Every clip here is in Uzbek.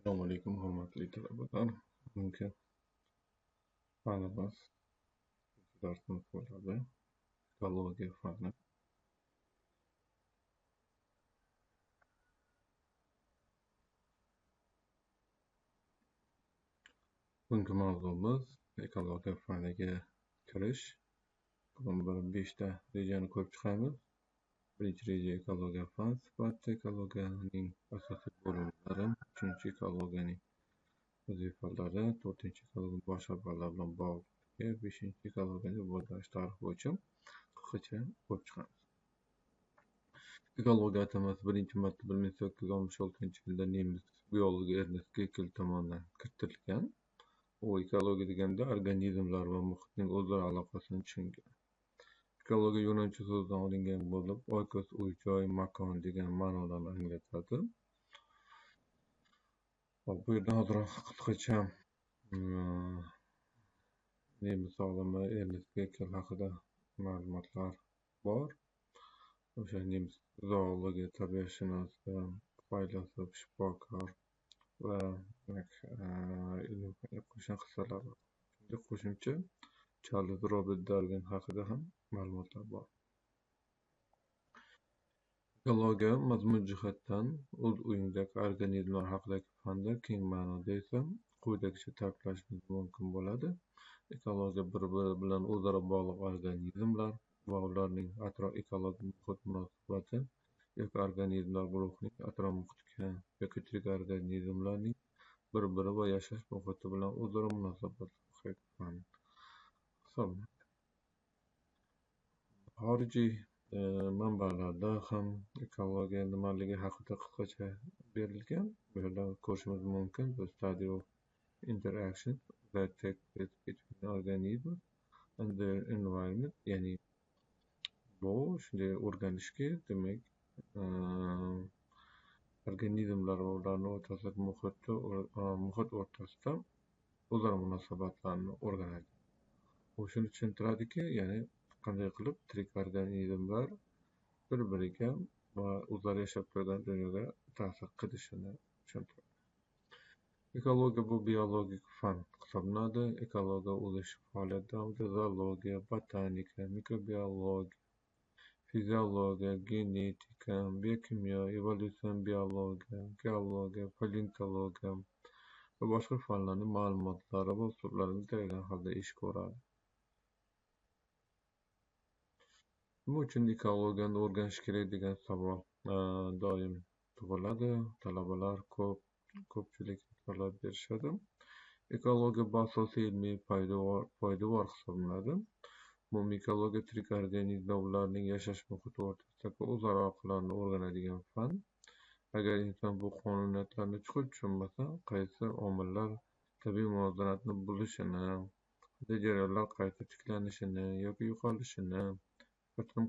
Assalomu alaykum, hurmatli talabalar. Bugungi fanimiz darsimiz bo'ladi. Ekologiya fani. Bugungi mavzumiz ekologiya faniga kirish. Bugun bir 5 ta rejani ko'rib chiqamiz. Birinchi reja ekologiya fan sifati, ekologiyaning asosiy bo'limlari, uchinchi ekologiyaning vazifalari, to'rtinchi ekologiya boshqa fanlar bilan bog'liqligi, beshinchi ekologiyaning rivojlanish tarixi bo'yicha qisqacha ko'rib chiqamiz. Ekologiya atamasi birinchi marta 1866-yilda nemis biologi Ernest Geykel tomonidan kiritilgan. U ekologiya deganda organizmlar va muhitning o'zaro aloqasini tushungan. Ekologiya yunoncha so'zdan olingan bo'lib, oikos uy-joy, makon degan ma'nolarni anglatadi. Bu yerda hozir qisqacha nemis olimi Ernest Geykel haqida ma'lumotlar bor. O'sha nemis zoologi, tabiatshunosi, faylasuf, shifokor va qo'shni qissalar bor. Qo'shimcha Charles Robert Darwin haqida ham ma'lumotlar bor. Ekologiya mazmun jihatdan o'z uyingdagi organizmlar haqidagi fandir, keng ma'noda esa quyidagicha ta'riflashimiz mumkin bo'ladi. Ekologiya bir-biri bilan o'zaro bog'liq organizmlar va ularning atrof-ekologik muhit munosabati yoki organizmlar guruhining atrof muhitga yoki tirik organizmlarning bir-biri va yashash muhiti bilan o'zaro munosabat hisoblanadi. Xorijiy manbalarda ham ekologiya nimaligi haqida qisqacha berilgan. Bu yerda ko'rishimiz mumkin. The study of interactions that take place between organisms and their environment. Ya'ni bu shunday o'rganishki, demak, organizmlar va ularning o'rtasidagi muhit o'rtasida o'zaro munosabatlarni o'rganadi. Bu shuni tushuntiradiki, ya'ni qanday qilib tirik organizmlar bir-biriga va o'zlari yashab turgan dunyoga ta'sir qilishini tushuntiradi. Ekologiya bu biologik fan hisoblanadi. Ekologiya o'z faoliyat davomida zoologiya, botanika, mikrobiologiya, fiziologiya, genetika, biokimyo, evolyutsion biologiya, geologiya, paleontologiya va boshqa fanlarning ma'lumotlari va usullarini tayyorlagan holda ish ko'radi. Nima uchun ekologiyani o'rganish kerak degan savol doim tug'iladi. Talabalar ko'pchilik savol berishadi. Ekologiya bu asosiy ilmiy poydevor hisoblanadi. Umumiy ekologiya tirik organizmlar va ularning yashash muhiti o'rtasidagi o'zaro aloqalarni o'rganadigan fan. Agar inson bu qonuniyatlarni chuqur tushunmasa, qaysi omillar tabiiy muvozanatni buzishini, qanday jarayonlar qayta tiklanishini yoki yo'qolishini,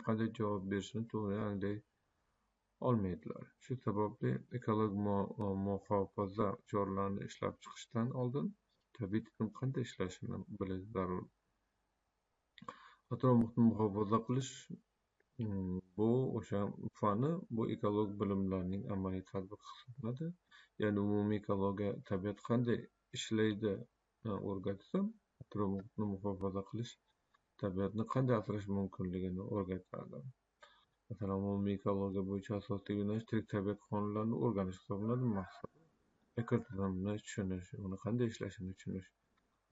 qanday javob berishini to'g'ri anglay olmaydilar. Shu sababli ekologik muhofaza choralarini ishlab chiqishdan oldin tabiiy tizim qanday ishlashini bilish zarur. Atrof muhitni muhofaza qilish bu o'sha fani, bu ekologik bilimlarning amaliy tatbiqi hisoblanadi. Ya'ni umumiy ekologiya tabiat qanday ishlaydi o'rgatsa, atrof muhitni muhofaza qilish tabiatni qanday asrash mumkinligini o'rgatadi. Masalan, umumiy ekologiya bo'yicha asosiy yo'nalish tirik tabiat qonunlarini o'rganish hisoblanadi. Maqsad ekotizimni tushunish, uni qanday ishlashini tushunish,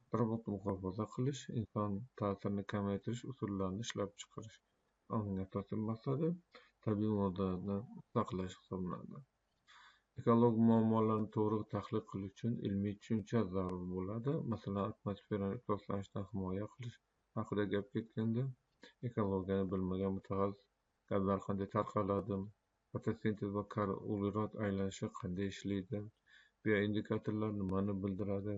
atrof muhofaza qilish, inson ta'sirini kamaytirish usullarini ishlab chiqarish. Uning asosiy maqsadi tabiiy muvozanatni saqlash hisoblanadi. Ekologik muammolarni to'g'ri tahlil qilish uchun ilmiy tushuncha zarur bo'ladi. Masalan, atmosferani ifloslanishdan himoya qilish haqida gap ketganda, ekologiyani bilmagan mutaxassis gazlar qanday tarqaladi, fotosintez va uglerod aylanishi qanday ishlaydi, bioindikatorlar nimani bildiradi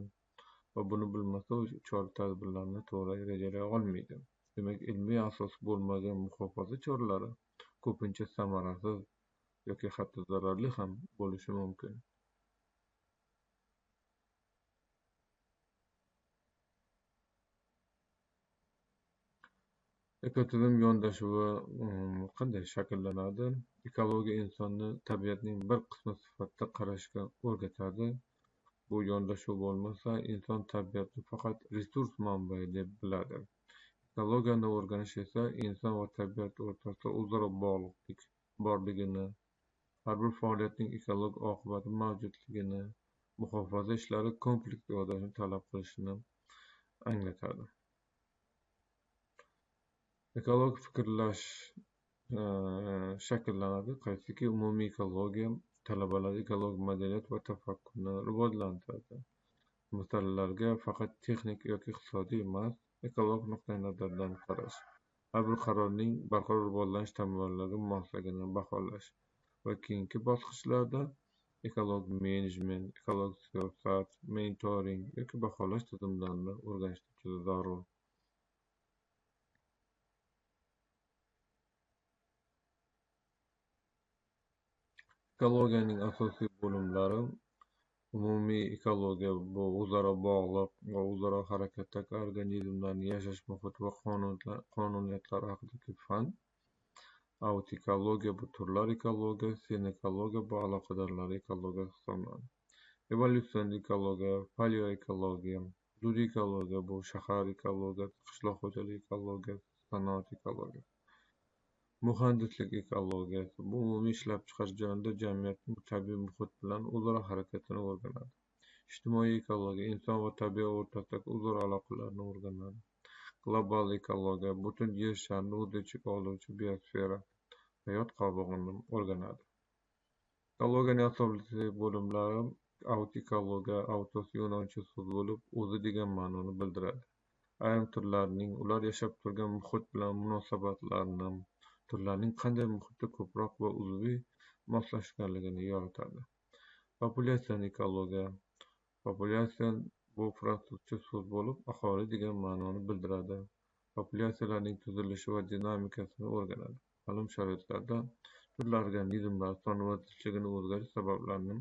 va buni bilmasa chora-tadbirlarni to'g'ri rejalay olmaydi. Demak, ilmiy asosi bo'lmagan muhofaza choralari ko'pincha samarasiz yoki hatto zararli ham bo'lishi mumkin. Ekotizim yondashuvi qanday shakllanadi? Ekologiya insonni tabiatning bir qismi sifatida qarashga o'rgatadi. bu yondashuv bo'lmasa, inson tabiatni faqat resurs manbai deb biladi. Ekologiyani o'rganish esa inson va tabiat o'rtasida o'zaro bog'liqlik borligini, har bir faoliyatning ekologik oqibati mavjudligini, muhofaza ishlari kompleks yondashuvni talab qilishini anglatadi. Ekologik fikrlash shakllanadi, qaysiki umumiy ekologiya talabalar ekologik madaniyat va tafakkurni rivojlantiradi. Masalalarga faqat texnik yoki iqtisodiy emas, ekologik nuqtai nazardan qarash, har bir qarorning barqaror rivojlanish tamoyillariga mosligini baholash va keyingi bosqichlarda ekologik menejment, ekologik siyosat, monitoring yoki baholash tizimlarini o'rganish juda zarur. Ekologiyaning asosiy bo'limlari umumiy ekologiya bu o'zaro bog'liq va o'zaro harakatdagi organizmlarning yashash muhiti va qonuniyatlari haqidagi fan. Autekologiya bu turlar ekologiya, sinekologiya bu aloqadorlar ekologiya hisoblanadi. Evolyutsion ekologiya, paleoekologiya, hududiy ekologiya bu shahar ekologiyasi, qishloq xo'jaligi ekologiyasi, sanoat ekologiyasi. Muhandislik ekologiyasi bu umumiy ishlab chiqarish jarayonida jamiyatning tabiiy muhit bilan o'zaro harakatini o'rganadi. Ijtimoiy ekologiya inson va tabiat o'rtasidagi o'zaro aloqalarni o'rganadi. Global ekologiya butun yer sharini o'z ichiga oluvchi biosfera hayot qobig'ini o'rganadi. Ekologiyaning asosiy bo'limlari autekologiya, autos yunoncha so'z bo'lib, o'zi degan ma'noni bildiradi. Ayrim turlarning ular yashab turgan muhit bilan munosabatlarini, turlarning qanday muhitda ko'proq va uzviy moslashganligini yoritadi. Populyatsiya ekologiya. Populyatsiya bu fransuzcha so'z bo'lib, aholi degan ma'noni bildiradi. Populyatsiyalarning tuzilishi va dinamikasini o'rganadi. Ma'lum sharoitlarda turlar organizmlar soni va zichligini o'zgarish sabablarini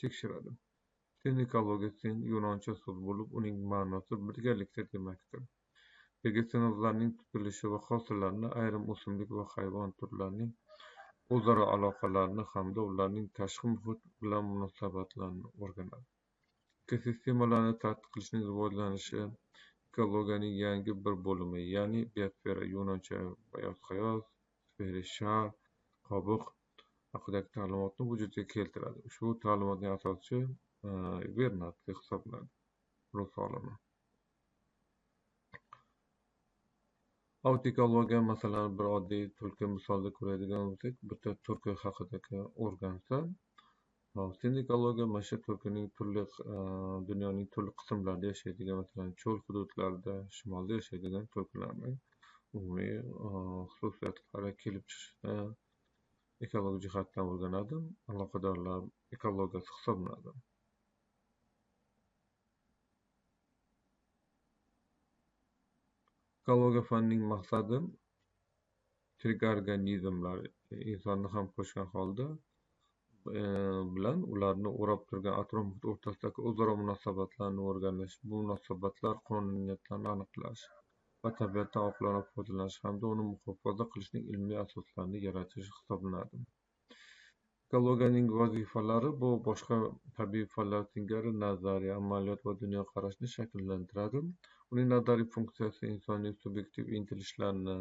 tekshiradi. Sin ekologiya sin yunoncha so'z bo'lib, uning ma'nosi birgalikda demakdir. Vegesinozlarning tuzilishi va hosillarini, ayrim o'simlik va hayvon turlarining o'zaro aloqalarini hamda ularning tashqi muhit bilan munosabatlarini o'rganadi. Ekosistemalarni tadqiq qilishning rivojlanishi ekologiyaning yangi bir bo'limi, ya'ni biosfera yunoncha biosxoz, sfera shar, qobiq haqidagi ta'limotni vujudga keltiradi. Ushbu ta'limotning asoschisi Vernadze hisoblanadi. Rus olimi. Autekologiya masalan bir oddiy tulki misolida ko'radigan bo'lsak, bitta tulki haqidagi o'rgansa, sin ekologiya mana shu tulkining turli dunyoning turli qismlarida yashaydigan, masalan cho'l hududlarida, shimolda yashaydigan tulkilarning umumiy xususiyatlari kelib chiqishini ekologik jihatdan o'rganadi. Aloqadorlar ekologiyasi hisoblanadi. Ekologiya fanining maqsadi tirik organizmlar, insonni ham qo'shgan holda bilan ularni o'rab turgan atrof muhit o'rtasidagi o'zaro munosabatlarni o'rganish, bu munosabatlar qonuniyatlarini aniqlash va tabiatdan oqilona foydalanish hamda uni muhofaza qilishning ilmiy asoslarini yaratish hisoblanadi. Ekologiyaning vazifalari bu boshqa tabiiy fanlar singari nazariy, amaliyot va dunyoqarashni shakllantiradi. Uning nazariy funksiyasi insonning subyektiv intilishlarini,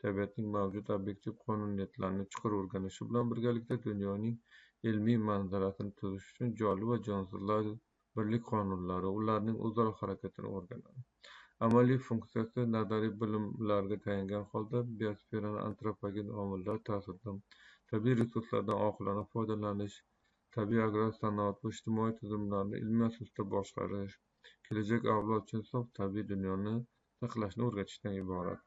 tabiatning mavjud obyektiv qonuniyatlarini chuqur o'rganishi bilan birgalikda dunyoning ilmiy manzarasini tuzish uchun jonli va jonsizlar birlik qonunlari, ularning o'zaro harakatini o'rganadi. Amaliy funksiyasi nazariy bilimlarga tayangan holda biosferani antropogen omillar ta'sirida tabiiy resurslardan oqilona foydalanish, tabiiy agrar sanoat va ijtimoiy tizimlarni ilmiy asosda boshqarish, kelajak avlod uchun sof tabiiy dunyoni saqlashni o'rgatishdan iborat.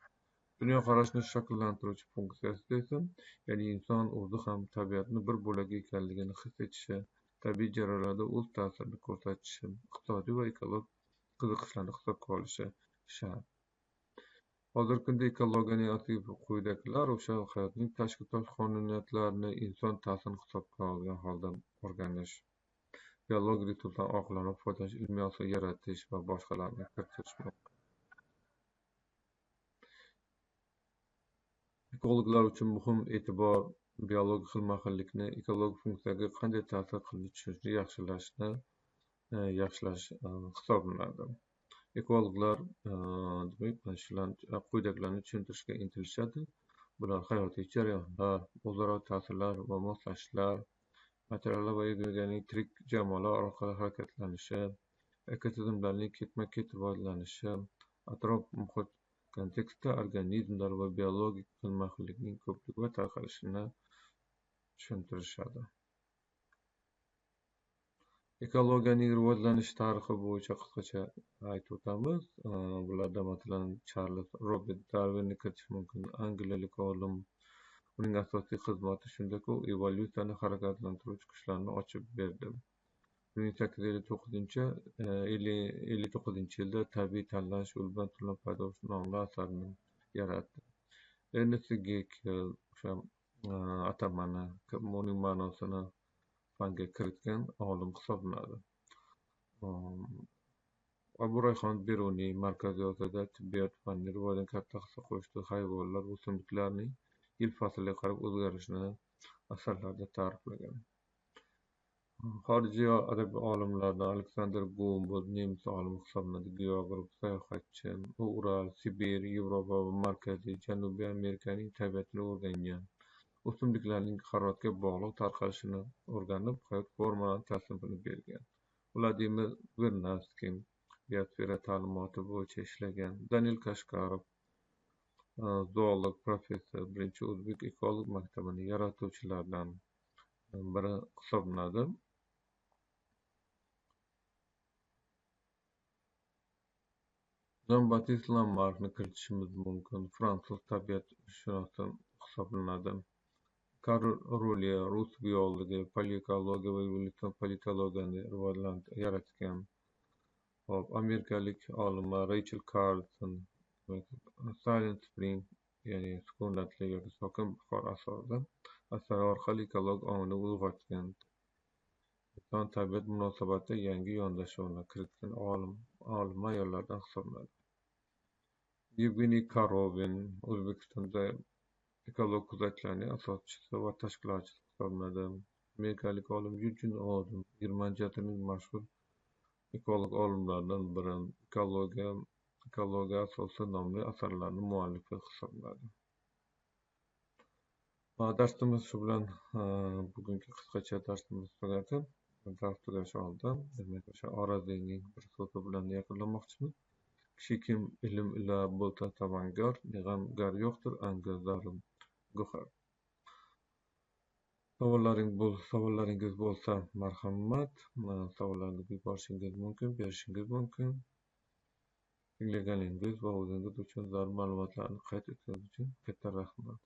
Dunyoqarashni shakllantiruvchi funksiyasi esa, ya'ni inson o'zi ham tabiatning bir bo'lagi ekanligini his etishi, tabiiy jarayonlarda o'z ta'sirini ko'rsatishi, iqtisodiy va ekologik qiziqishlarni hisobga olishi shart. Hozirgi kunda ekologiyaning asosiy quyidagilar o'sha hayotning tashqi qonuniyatlarini inson ta'sirini hisobga olgan holda o'rganish, biologik resurslardan oqilona foydalanish, ilmiy asos yaratish va boshqalarni kiritish. Ekologlar uchun muhim e'tibor biologik xilma-xillikni, ekologik funksiyaga qanday ta'sir qilishini tushunishni yaxshilashni yaxshilash hisoblanadi. Ekologlar demak, mana shularni quyidagilarni tushuntirishga intilishadi. Bular hayotiy jarayonlar, o'zaro ta'sirlar va moslashishlar, materiallar va organik tirik jamoalar orqali harakatlanishi, ekotizimlarning ketma-ket rivojlanishi, atrof-muhit kontekstda organizmlar va biologik xilma-xillikning ko'pligi va tarqalishini tushuntirishadi. Ekologiyaning rivojlanish tarixi bo'yicha qisqacha aytib o'tamiz. Bularda masalan Charles Robert Darwinni kiritish mumkin. Angliyalik olim. Uning asosiy xizmati shundaki, u evolyutsiyani harakatlantiruvchi kuchlarni ochib berdi. 1859-yilda Tabiiy tanlash yo'li bilan turli paydo bo'lish nomli asarini yaratdi. Ernest Geckel o'sha atamani, uning ma'nosini fanga kiritgan olim hisoblanadi. Abu Rayhon Beruniy Markaziy Osiyoda tibbiyot fanining rivojida katta hissa qo'shdi. Hayvonlar, o'simliklarning yil-faslga qarab o'zgarishini asarlarida ta'riflagan. Xorijiy adab olimlaridan Aleksander Gumboldt nemis olimi hisoblanadi. Geograf, sayohatchi. U Ural, Sibir, Yevropa va Markaziy Janubiy Amerikaning tabiatini o'rgangan. O'simliklarning haroratga bog'liq tarqalishini o'rganib, hayot formalarining tasnifini bergan. Vladimir Vernadsky biosfera ta'limoti bo'yicha ishlagan. Daniel Kashkarov zoolog professor, birinchi o'zbek ekolog maktabini yaratuvchilardan biri hisoblanadi. Jean-Baptiste Lamarckni kiritishimiz mumkin. Fransuz tabiatshunosi hisoblanadi. Karl Rollier rus biologi, paleoekologiya va evolyutsion politologiyani yaratgan. Amerikalik olima Rachel Carson Silent Spring, ya'ni sukunatli yoki sokin bahor asari orqali ekolog ongni uyg'otgan. Inson-tabiat munosabatida yangi yondashuvni kiritgan olim ayollardan hisoblanadi. Yevgeniy Korovin O'zbekistonda ekolog kuzatishlarning asoschisi va tashkilotchisi hisoblanadi. Amerikalik olim Eugene Odom Germaniya asrining mashhur ekolog olimlaridan biri. Ekologiya asosi nomli asarlarning muallifi hisoblanadi. Darsimiz shu bilan bugungi qisqacha darsimiz tugadi. Dars tugashi oldin demak o'sha Orazining bir so'zi bilan yakunlamoqchimiz. Kishi kim ilm ila bo'lsa tavankor, g'am gar yo'qdir anga zalim go'har. Savollaringiz bo'lsa marhamat, savollarni yuborishingiz mumkin, berishingiz mumkin. Tinglaningiz va o'zingiz uchun zarur ma'lumotlarni qayd etganingiz uchun katta rahmat.